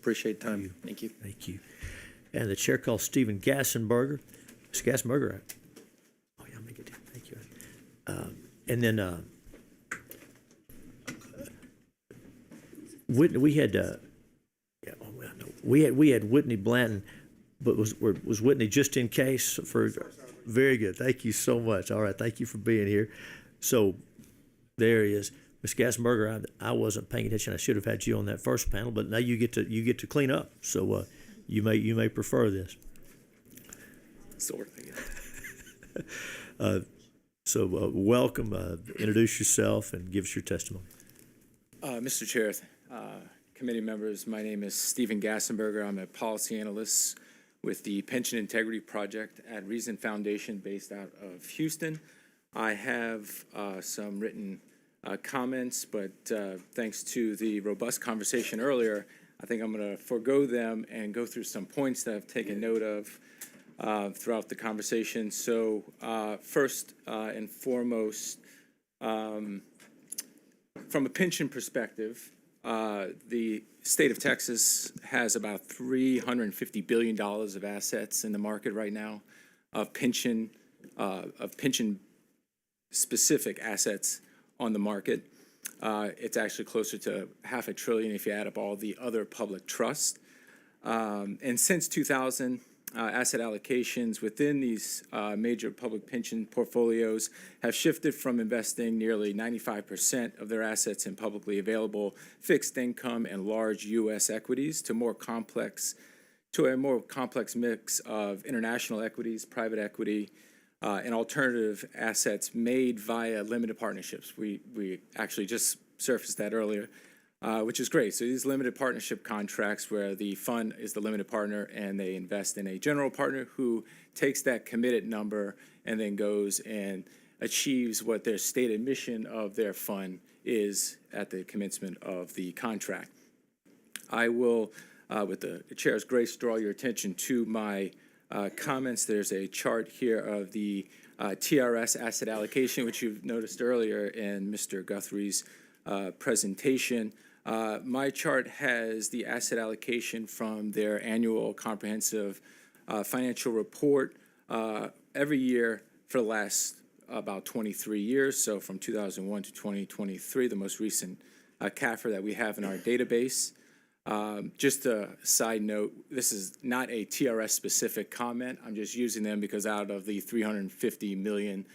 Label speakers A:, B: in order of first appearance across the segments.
A: Appreciate the time. Thank you.
B: Thank you. And the chair calls Stephen Gassenberger. Mr. Gassenberger. Oh, yeah, I'll make it. Thank you. And then Whitney, we had we had Whitney Blanton, but was Whitney just in case for? Very good. Thank you so much. All right. Thank you for being here. So there he is. Ms. Gassenberger, I wasn't paying attention. I should have had you on that first panel, but now you get to clean up. So you may prefer this.
A: Sort of.
B: So welcome. Introduce yourself and give us your testimony.
C: Mr. Chair, committee members, my name is Stephen Gassenberger. I'm a policy analyst with the Pension Integrity Project at Reason Foundation based out of Houston. I have some written comments, but thanks to the robust conversation earlier, I think I'm going to forego them and go through some points that I've taken note of throughout the conversation. So first and foremost, from a pension perspective, the state of Texas has about $350 billion of assets in the market right now of pension specific assets on the market. It's actually closer to $500 billion if you add up all the other public trusts. And since 2000, asset allocations within these major public pension portfolios have shifted from investing nearly 95% of their assets in publicly available fixed income and large U.S. equities to a more complex mix of international equities, private equity, and alternative assets made via limited partnerships. We actually just surfaced that earlier. Which is great. So these limited partnership contracts where the fund is the limited partner and they invest in a general partner who takes that committed number and then goes and achieves what their stated mission of their fund is at the commencement of the contract. I will, with the chair's grace, draw your attention to my comments. There's a chart here of the TRS asset allocation, which you've noticed earlier in Mr. Guthrie's presentation. My chart has the asset allocation from their annual comprehensive financial report every year for the last about 23 years, so from 2001 to 2023, the most recent CAFR that we have in our database. Just a side note, this is not a TRS-specific comment. I'm just using them because out of the $350 billion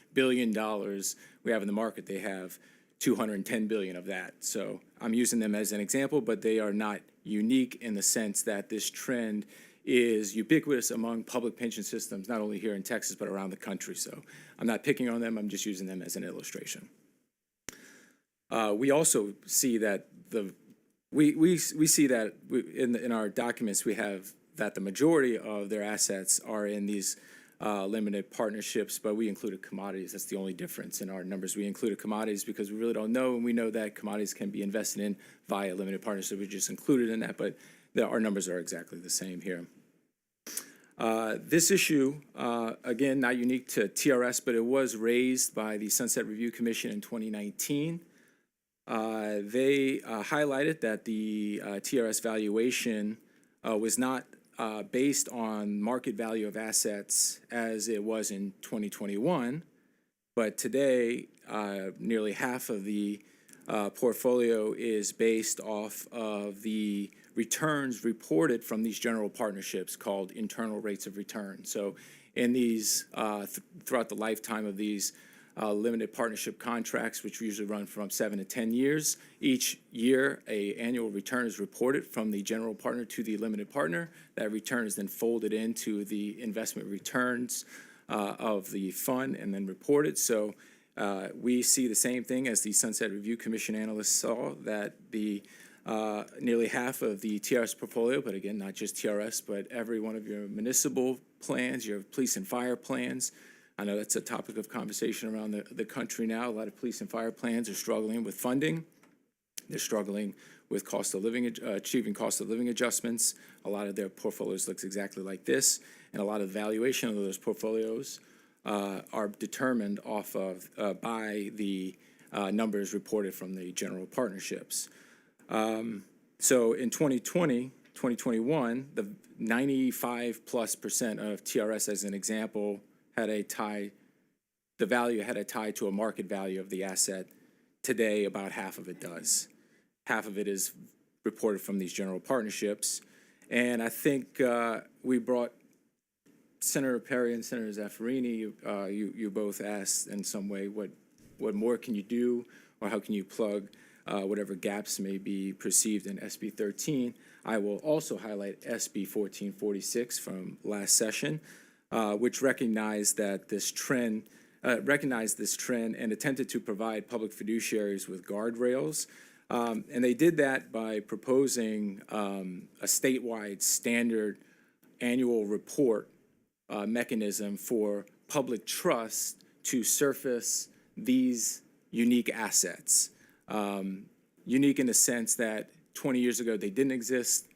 C: we have in the market, they have 210 billion of that. So I'm using them as an example, but they are not unique in the sense that this trend is ubiquitous among public pension systems, not only here in Texas, but around the country. So I'm not picking on them, I'm just using them as an illustration. We also see that we see that in our documents, we have that the majority of their assets are in these limited partnerships, but we included commodities. That's the only difference in our numbers. We included commodities because we really don't know, and we know that commodities can be invested in via limited partnership. We just included in that, but our numbers are exactly the same here. This issue, again, not unique to TRS, but it was raised by the Sunset Review Commission in 2019. They highlighted that the TRS valuation was not based on market value of assets as it was in 2021, but today nearly half of the portfolio is based off of the returns reported from these general partnerships called internal rates of return. So in these, throughout the lifetime of these limited partnership contracts, which usually run from 7 to 10 years. Each year, an annual return is reported from the general partner to the limited partner. That return is then folded into the investment returns of the fund and then reported. So we see the same thing as the Sunset Review Commission analysts saw, that the nearly half of the TRS portfolio, but again, not just TRS, but every one of your municipal plans, your police and fire plans. I know that's a topic of conversation around the country now. A lot of police and fire plans are struggling with funding. They're struggling with cost of living, achieving cost of living adjustments. A lot of their portfolios looks exactly like this, and a lot of the valuation of those portfolios are determined off of by the numbers reported from the general partnerships. So in 2020, 2021, the 95+% of TRS, as an example, had a tie, the value had a tie to a market value of the asset. Today, about half of it does. Half of it is reported from these general partnerships. And I think we brought Senator Perry and Senator Zaffarini, you both asked in some way, what more can you do, or how can you plug whatever gaps may be perceived in SB 13. I will also highlight SB 1446 from last session, which recognized this trend and attempted to provide public fiduciaries with guardrails. And they did that by proposing a statewide standard annual report mechanism for public trust to surface these unique assets. Unique in the sense that 20 years ago they didn't exist,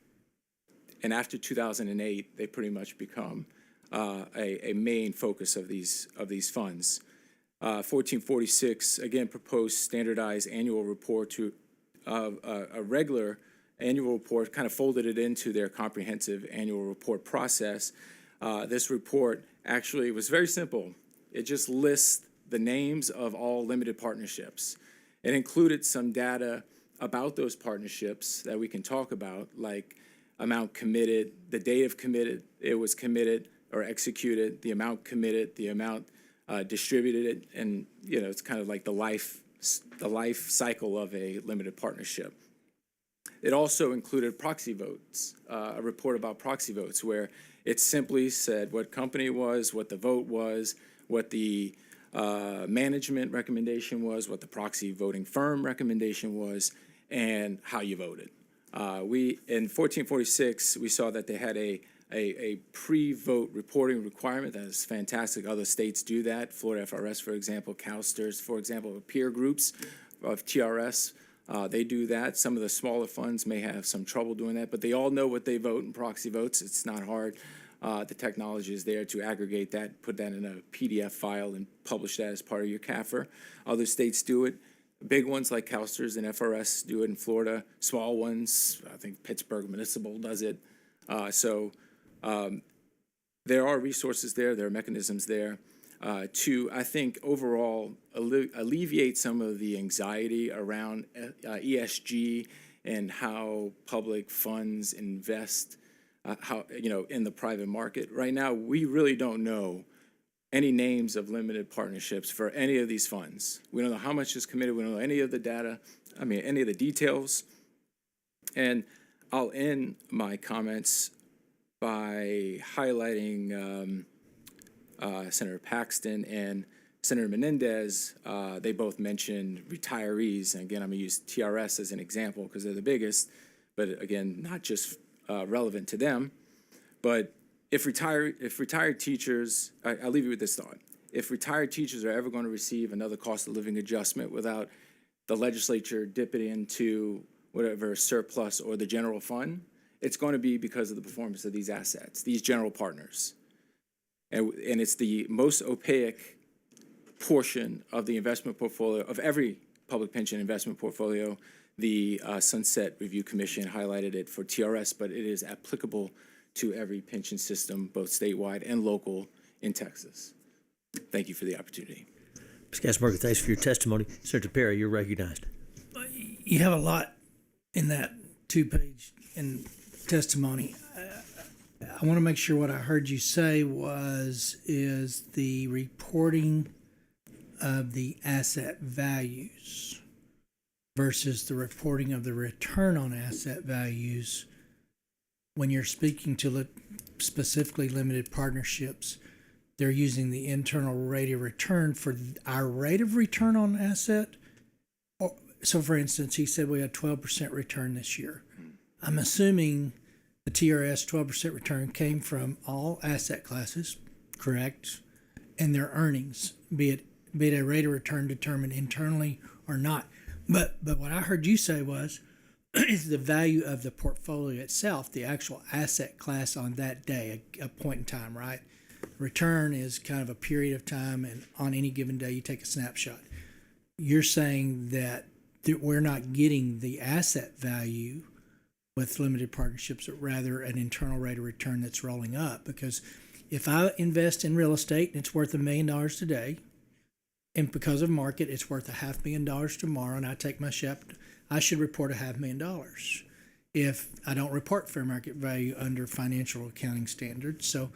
C: and after 2008 they pretty much become a main focus of these funds. 1446 again proposed standardized annual report to a regular annual report, kind of folded it into their comprehensive annual report process. This report actually was very simple. It just lists the names of all limited partnerships. It included some data about those partnerships that we can talk about, like amount committed, the date of committed, it was committed or executed, the amount committed, the amount distributed, and it's kind of like the life cycle of a limited partnership. It also included proxy votes, a report about proxy votes, where it simply said what company it was, what the vote was, what the management recommendation was, what the proxy voting firm recommendation was, and how you voted. In 1446, we saw that they had a pre-vote reporting requirement. That is fantastic. Other states do that. Florida FRS, for example, CalSTRS, for example, peer groups of TRS, they do that. Some of the smaller funds may have some trouble doing that, but they all know what they vote in proxy votes. It's not hard. The technology is there to aggregate that, put that in a PDF file, and publish that as part of your CAFR. Other states do it. Big ones like CalSTRS and FRS do it in Florida. Small ones, I think Pittsburgh Municipal does it. There are resources there. There are mechanisms there to, I think, overall alleviate some of the anxiety around ESG and how public funds invest in the private market. Right now, we really don't know any names of limited partnerships for any of these funds. We don't know how much is committed. We don't know any of the data, any of the details. And I'll end my comments by highlighting Senator Paxton and Senator Menendez. They both mentioned retirees. And again, I'm going to use TRS as an example because they're the biggest, but again, not just relevant to them. But if retired teachers, I'll leave you with this thought. If retired teachers are ever going to receive another cost of living adjustment without the legislature dipping into whatever surplus or the general fund, it's going to be because of the performance of these assets, these general partners. And it's the most opaque portion of the investment portfolio, of every public pension investment portfolio. The Sunset Review Commission highlighted it for TRS, but it is applicable to every pension system, both statewide and local in Texas. Thank you for the opportunity.
B: Ms. Gassberger, thanks for your testimony. Senator Perry, you're recognized.
D: You have a lot in that 2-page testimony. I want to make sure what I heard you say is the reporting of the asset values versus the reporting of the return on asset values. When you're speaking to specifically limited partnerships, they're using the internal rate of return for our rate of return on asset. So, for instance, he said we had 12% return this year. I'm assuming the TRS 12% return came from all asset classes, correct? And their earnings, be it a rate of return determined internally or not. But what I heard you say is the value of the portfolio itself, the actual asset class on that day, a point in time, right? Return is kind of a period of time, and on any given day you take a snapshot. You're saying that we're not getting the asset value with limited partnerships, but rather an internal rate of return that's rolling up. Because if I invest in real estate and it's worth $1 million today, and because of market, it's worth $500,000 tomorrow, and I take my share, I should report $500,000 if I don't report fair market value under financial accounting standards. So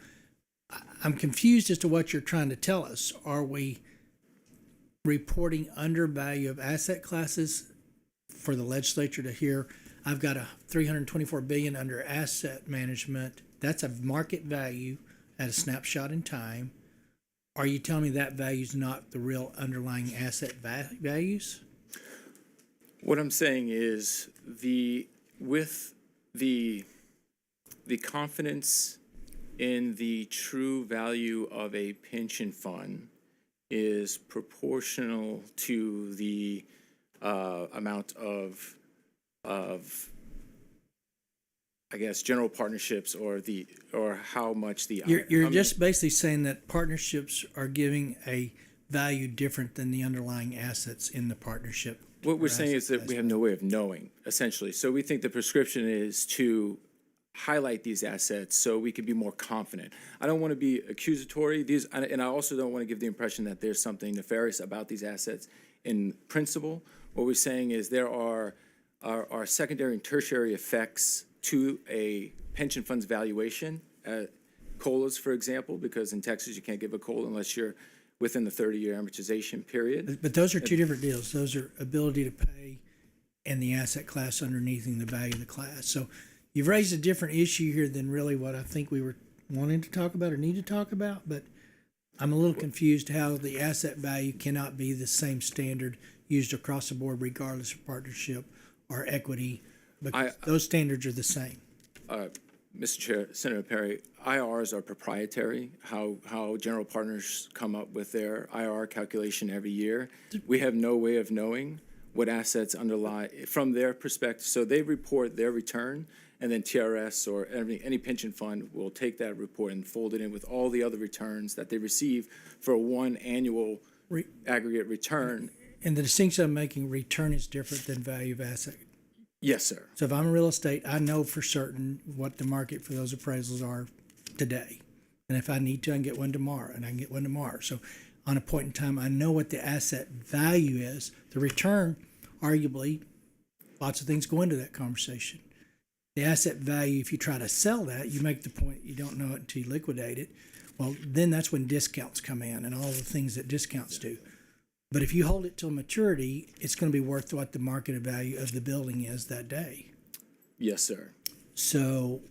D: I'm confused as to what you're trying to tell us. Are we reporting under value of asset classes for the legislature to hear? I've got a $324 billion under asset management. That's a market value at a snapshot in time. Are you telling me that value is not the real underlying asset values?
C: What I'm saying is with the confidence in the true value of a pension fund is proportional to the amount of I guess general partnerships or how much the
D: You're just basically saying that partnerships are giving a value different than the underlying assets in the partnership.
C: What we're saying is that we have no way of knowing, essentially. So we think the prescription is to highlight these assets so we can be more confident. I don't want to be accusatory, and I also don't want to give the impression that there's something nefarious about these assets in principle. What we're saying is there are secondary and tertiary effects to a pension fund's valuation. COLAs, for example, because in Texas you can't give a COLA unless you're within the 30-year amortization period.
D: But those are two different deals. Those are ability to pay and the asset class underneath the value of the class. So you've raised a different issue here than really what I think we were wanting to talk about or need to talk about, but I'm a little confused how the asset value cannot be the same standard used across the board regardless of partnership or equity, because those standards are the same.
C: Mr. Chair, Senator Perry, IRs are proprietary, how general partners come up with their IR calculation every year. We have no way of knowing what assets underlie from their perspective. So they report their return, and then TRS or any pension fund will take that report and fold it in with all the other returns that they receive for one annual aggregate return.
D: And the distinction I'm making, return is different than value of asset.
C: Yes, sir.
D: So if I'm in real estate, I know for certain what the market for those appraisals are today. And if I need to, I can get one tomorrow, and I can get one tomorrow. So on a point in time, I know what the asset value is. The return, arguably, lots of things go into that conversation. The asset value, if you try to sell that, you make the point you don't know it until you liquidate it. Well, then that's when discounts come in and all the things that discounts do. But if you hold it till maturity, it's going to be worth what the market value of the building is that day.
C: Yes, sir.
D: So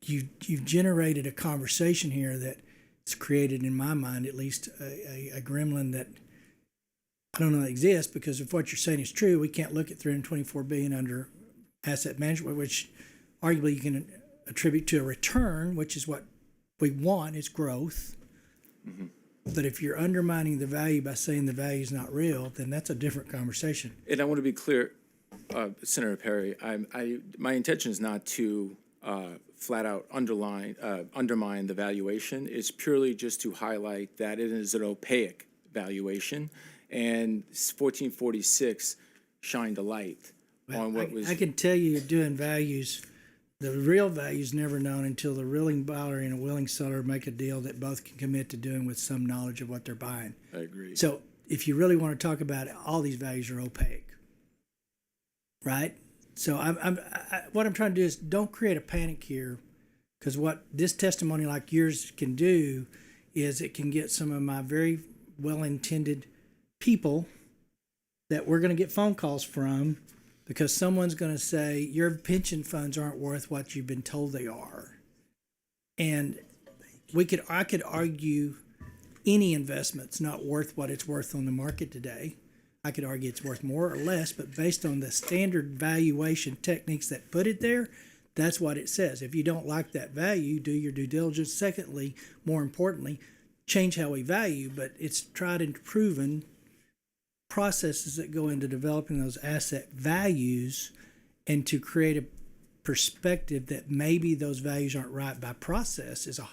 D: you've generated a conversation here that's created, in my mind at least, a gremlin that I don't know that exists, because if what you're saying is true, we can't look at $324 billion under asset management, which arguably you can attribute to a return, which is what we want, is growth. Mm-hmm. But if you're undermining the value by saying the value is not real, then that's a different conversation.
C: And I want to be clear, Senator Perry, my intention is not to flat out undermine the valuation. It's purely just to highlight that it is an opaque valuation, and 1446 shined a light on what was.
D: I can tell you, you're doing values. The real value is never known until the willing buyer and a willing seller make a deal that both can commit to doing with some knowledge of what they're buying.
C: I agree.
D: So if you really want to talk about it, all these values are opaque, right? So what I'm trying to do is don't create a panic here, because what this testimony like yours can do is it can get some of my very well-intended people that we're going to get phone calls from, because someone's going to say your pension funds aren't worth what you've been told they are. And I could argue any investment's not worth what it's worth on the market today. I could argue it's worth more or less, but based on the standard valuation techniques that put it there, that's what it says. If you don't like that value, do your due diligence. Secondly, more importantly, change how we value, but it's tried and proven processes that go into developing those asset values, and to create a perspective that maybe those values aren't right by process is a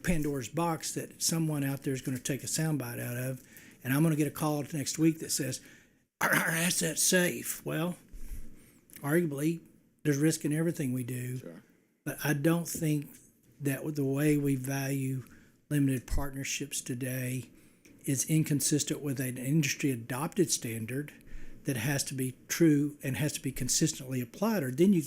D: Pandora's box that someone out there is going to take a soundbite out of. And I'm going to get a call next week that says, are our assets safe? Well, arguably, there's risk in everything we do.
C: Sure.
D: But I don't think that with the way we value limited partnerships today is inconsistent with an industry adopted standard that has to be true and has to be consistently applied, or then you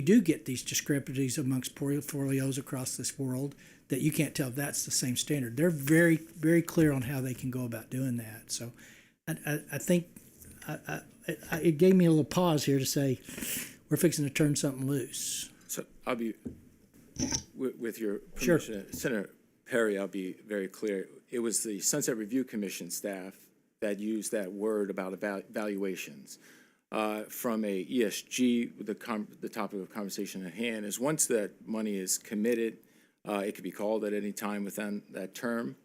D: do get these discrepancies amongst portfolios across this world that you can't tell if that's the same standard. They're very, very clear on how they can go about doing that. So I think it gave me a little pause here to say we're fixing to turn something loose.
C: So I'll be, with your
D: Sure.
C: permission, Senator Perry, I'll be very clear. It was the Sunset Review Commission staff that used that word about valuations. From a ESG, the topic of conversation at hand is once that money is committed, it could be called at any time within that term,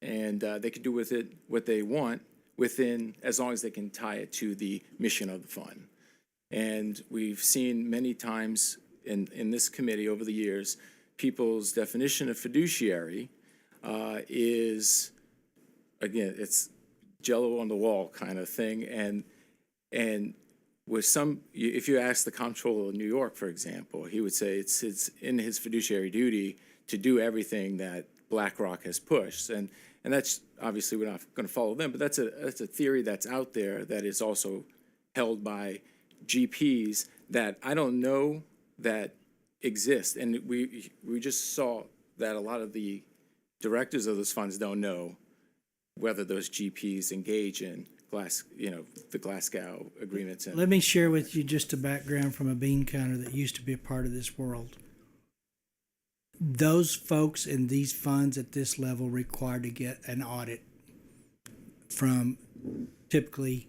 C: and they could do with it what they want within, as long as they can tie it to the mission of the fund. And we've seen many times in this committee over the years, people's definition of fiduciary is, again, it's Jello on the wall kind of thing, and with some, if you ask the comptroller of New York, for example, he would say it's in his fiduciary duty to do everything that BlackRock has pushed, and that's obviously we're not going to follow them, but that's a theory that's out there that is also held by GPs that I don't know that exist, and we just saw that a lot of the directors of those funds don't know whether those GPs engage in the Glasgow agreements.
D: Let me share with you just a background from a bean counter that used to be a part of this world. Those folks in these funds at this level required to get an audit from typically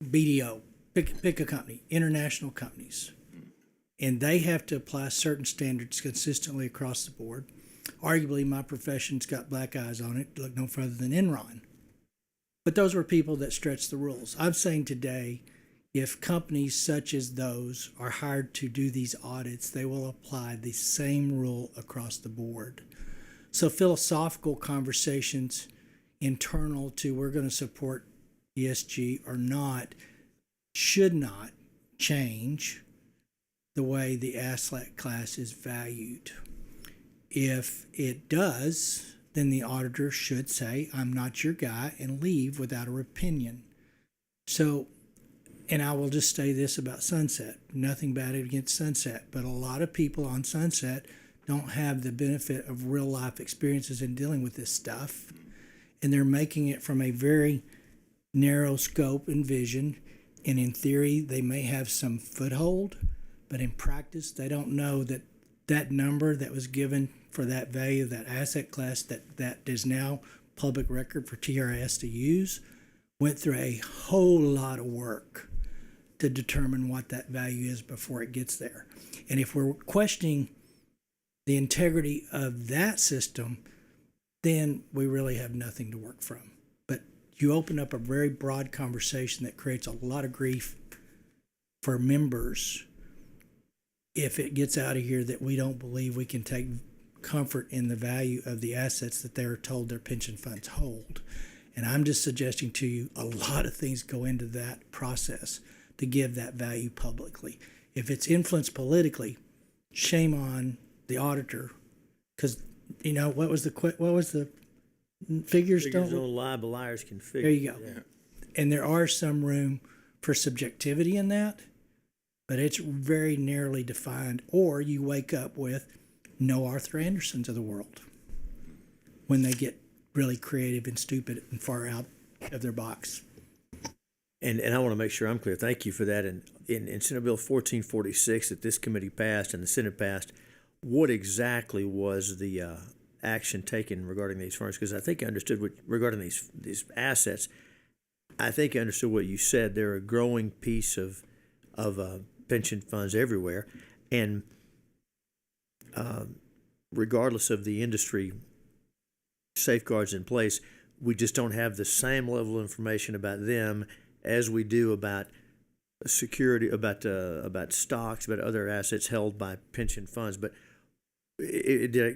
D: BDO, pick a company, international companies. And they have to apply certain standards consistently across the board. Arguably, my profession's got black eyes on it, look no further than Enron. But those were people that stretched the rules. I'm saying today, if companies such as those are hired to do these audits, they will apply the same rule across the board. So philosophical conversations internal to we're going to support ESG or not should not change the way the asset class is valued. If it does, then the auditor should say, I'm not your guy, and leave without an opinion. So, and I will just say this about Sunset, nothing bad against Sunset, but a lot of people on Sunset don't have the benefit of real life experiences in dealing with this stuff. And they're making it from a very narrow scope and vision. And in theory, they may have some foothold, but in practice, they don't know that that number that was given for that value of that asset class that is now public record for TRS to use went through a whole lot of work to determine what that value is before it gets there. And if we're questioning the integrity of that system, then we really have nothing to work from. But you open up a very broad conversation that creates a lot of grief for members if it gets out of here that we don't believe we can take comfort in the value of the assets that they're told their pension funds hold. And I'm just suggesting to you a lot of things go into that process to give that value publicly. If it's influenced politically, shame on the auditor, because what was the figures
B: Figures
D: don't
B: don't lie, but liars can figure.
D: there you go.
B: Yeah.
D: And there are some room for subjectivity in that, but it's very narrowly defined. Or you wake up with no Arthur Andersons of the world when they get really creative and stupid and far out of their box.
B: And I want to make sure I'm clear. Thank you for that. And in Senate Bill 1446 that this committee passed and the Senate passed, what exactly was the action taken regarding these firms? Because I think I understood regarding these assets. I think I understood what you said. They're a growing piece of pension funds everywhere, and regardless of the industry safeguards in place, we just don't have the same level of information about them as we do about security, about stocks, about other assets held by pension funds. But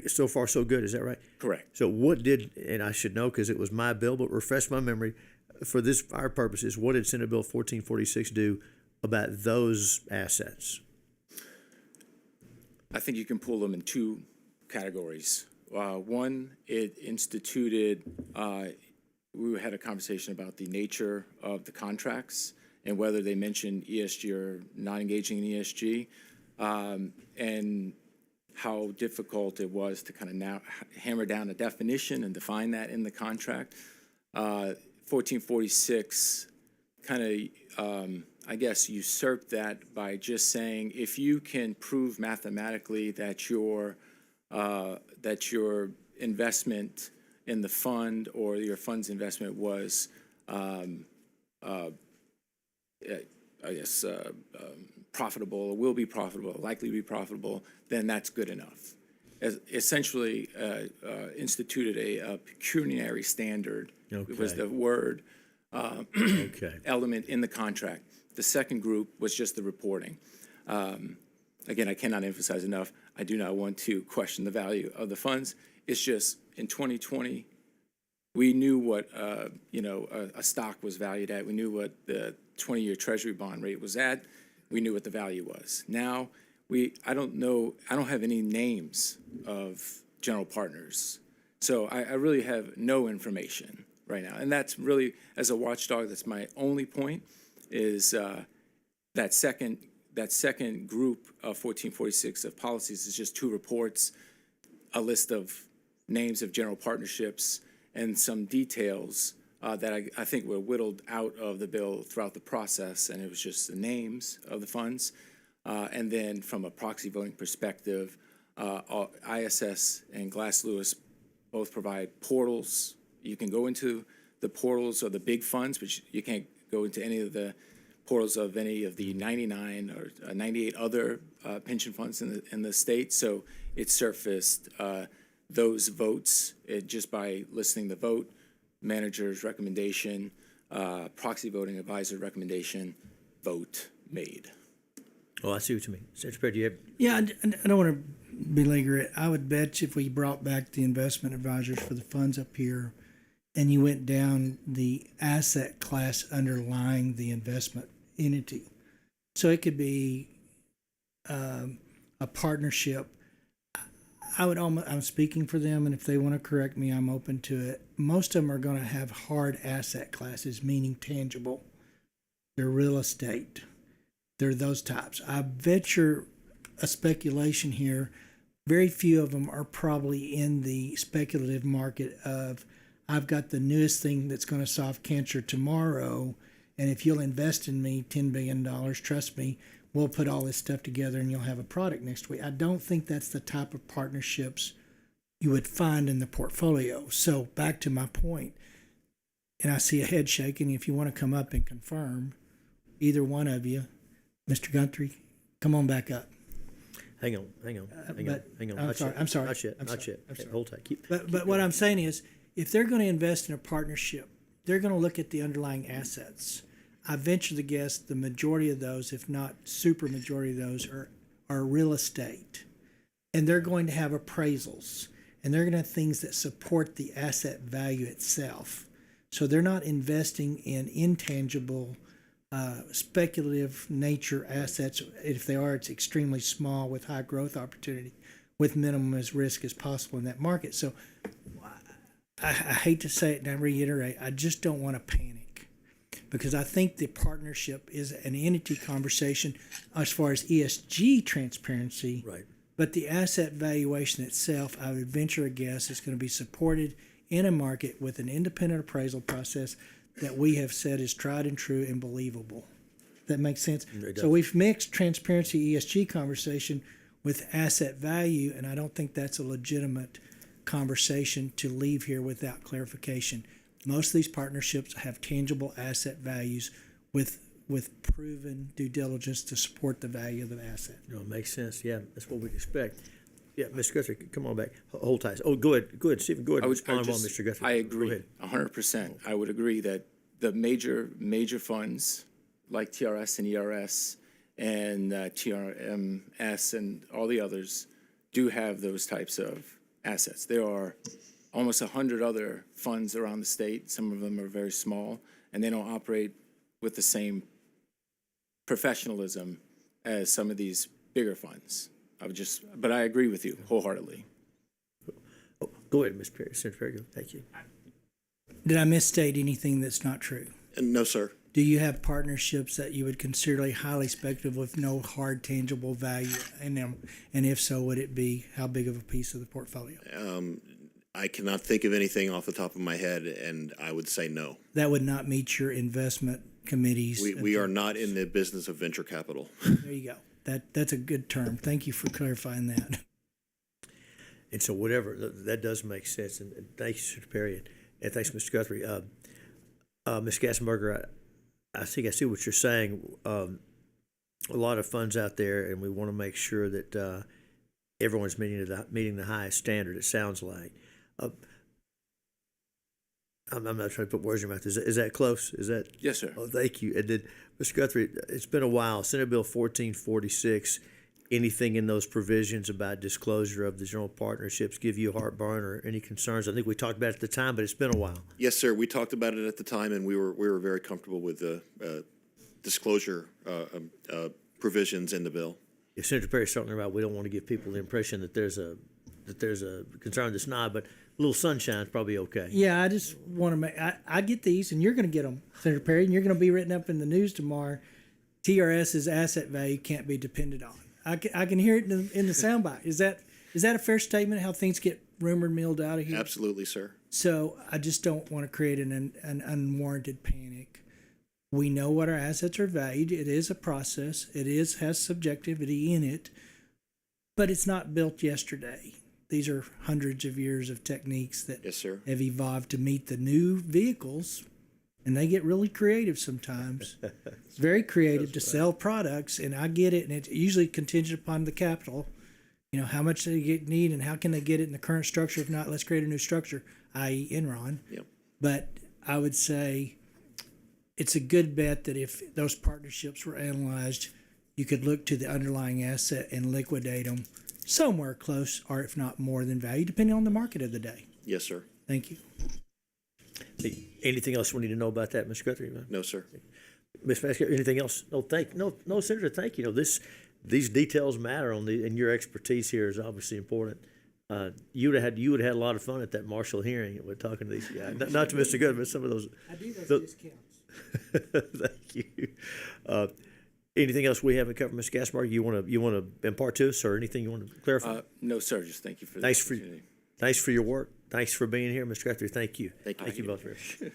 B: so far so good, is that right?
C: Correct.
B: So what did, and I should know because it was my bill, but refresh my memory, for our purposes, what did Senate Bill 1446 do about those assets?
C: I think you can pull them in two categories. One, it instituted, we had a conversation about the nature of the contracts and whether they mentioned ESG or not engaging in ESG, and how difficult it was to kind of now hammer down a definition and define that in the contract. 1446 kind of, I guess, usurped that by just saying if you can prove mathematically that your investment in the fund or your fund's investment was, profitable or will be profitable, likely to be profitable, then that's good enough. Essentially, instituted a pecuniary standard.
B: Okay.
C: It was the word
B: Okay.
C: element in the contract. The second group was just the reporting. Again, I cannot emphasize enough, I do not want to question the value of the funds. It's just in 2020, we knew what a stock was valued at. We knew what the 20-year Treasury bond rate was at. We knew what the value was. Now, I don't have any names of general partners. So I really have no information right now. And that's really, as a watchdog, that's my only point, is that second group of 1446 of policies is just two reports, a list of names of general partnerships, and some details that I think were whittled out of the bill throughout the process, and it was just the names of the funds. And then from a proxy voting perspective, ISS and Glass Lewis both provide portals. You can go into the portals of the big funds, but you can't go into any of the portals of any of the 99 or 98 other pension funds in the state. So it surfaced those votes just by listing the vote, manager's recommendation, proxy voting advisor recommendation, vote made.
B: Oh, I see what you mean. Secretary, do you have?
D: Yeah, I don't want to belabor it. I would bet if we brought back the investment advisors for the funds up here and you went down the asset class underlying the investment entity. So it could be a partnership. I'm speaking for them, and if they want to correct me, I'm open to it. Most of them are going to have hard asset classes, meaning tangible. They're real estate. They're those types. I venture a speculation here. Very few of them are probably in the speculative market of, I've got the newest thing that's going to solve cancer tomorrow, and if you'll invest in me $10 billion, trust me, we'll put all this stuff together and you'll have a product next week. I don't think that's the type of partnerships you would find in the portfolio. So back to my point, and I see a head shaking. If you want to come up and confirm, either one of you, Mr. Guntry, come on back up.
B: Hang on.
D: I'm sorry.
B: Not yet. Hold tight.
D: But what I'm saying is, if they're going to invest in a partnership, they're going to look at the underlying assets. I venture to guess the majority of those, if not super majority of those, are real estate. And they're going to have appraisals. And they're going to have things that support the asset value itself. So they're not investing in intangible, speculative nature assets. If they are, it's extremely small with high growth opportunity, with minimum as risk as possible in that market. So I hate to say it and I reiterate, I just don't want to panic, because I think the partnership is an entity conversation as far as ESG transparency.
B: Right.
D: But the asset valuation itself, I would venture a guess, is going to be supported in a market with an independent appraisal process that we have said is tried and true and believable. That makes sense? So we've mixed transparency ESG conversation with asset value, and I don't think that's a legitimate conversation to leave here without clarification. Most of these partnerships have tangible asset values with proven due diligence to support the value of the asset.
B: No, it makes sense. Yeah, that's what we'd expect. Yeah, Mr. Guthrie, come on back. Hold tight. Oh, go ahead, Stephen. Go ahead and respond while Mr. Guthrie.
C: I agree 100%. I would agree that the major funds like TRS and ERS and TRMS and all the others do have those types of assets. There are almost 100 other funds around the state. Some of them are very small, and they don't operate with the same professionalism as some of these bigger funds. But I agree with you wholeheartedly.
B: Oh, go ahead, Ms. Perry. Senator Perry, go. Thank you.
D: Did I misstate anything that's not true?
E: No, sir.
D: Do you have partnerships that you would consider highly speculative with no hard tangible value in them? And if so, would it be how big of a piece of the portfolio?
E: I cannot think of anything off the top of my head, and I would say no.
D: That would not meet your investment committees.
E: We are not in the business of venture capital.
D: There you go. That's a good term. Thank you for clarifying that.
B: And so whatever, that does make sense. And thank you, Senator Perry. And thanks, Mr. Guthrie. Ms. Gassenberger, I think I see what you're saying. A lot of funds out there, and we want to make sure that everyone's meeting the highest standard, it sounds like. I'm not trying to put words in your mouth. Is that close? Is that?
C: Yes, sir.
B: Oh, thank you. And then, Mr. Guthrie, it's been a while. Senate Bill 1446, anything in those provisions about disclosure of the general partnerships give you heartburn or any concerns? I think we talked about it at the time, but it's been a while.
E: Yes, sir. We talked about it at the time, and we were very comfortable with the disclosure provisions in the bill.
B: If Senator Perry's talking about, we don't want to give people the impression that there's a concern that's not, but a little sunshine's probably okay.
D: Yeah, I just want to make. I get these, and you're going to get them, Senator Perry, and you're going to be written up in the news tomorrow. TRS's asset value can't be depended on. I can hear it in the soundbite. Is that a fair statement? How things get rumored milled out of here?
E: Absolutely, sir.
D: So I just don't want to create an unwarranted panic. We know what our assets are valued. It is a process. It has subjectivity in it, but it's not built yesterday. These are hundreds of years of techniques that
E: Yes, sir.
D: have evolved to meet the new vehicles, and they get really creative sometimes. It's very creative to sell products, and I get it, and it's usually contingent upon the capital. You know, how much do they need, and how can they get it in the current structure? If not, let's create a new structure, i.e. Enron.
E: Yep.
D: But I would say it's a good bet that if those partnerships were analyzed, you could look to the underlying asset and liquidate them somewhere close, or if not more than value, depending on the market of the day.
E: Yes, sir.
D: Thank you.
B: Hey, anything else we need to know about that, Mr. Guthrie?
E: No, sir.
B: Ms. Vasquez, anything else? No, Senator, thank you. These details matter and your expertise here is obviously important. You would have had a lot of fun at that Marshall hearing with talking to these guys. Not to Mr. Good, but some of those.
D: I do those discounts.
B: Thank you. Anything else we haven't covered, Ms. Gassenberger? You want to impart to us, or anything you want to clarify?
C: No, sir. Just thank you for the
B: Thanks
C: opportunity.
B: Thanks for your work. Thanks for being here, Mr. Guthrie. Thank you.
E: Thank you.
B: Thank you both very much.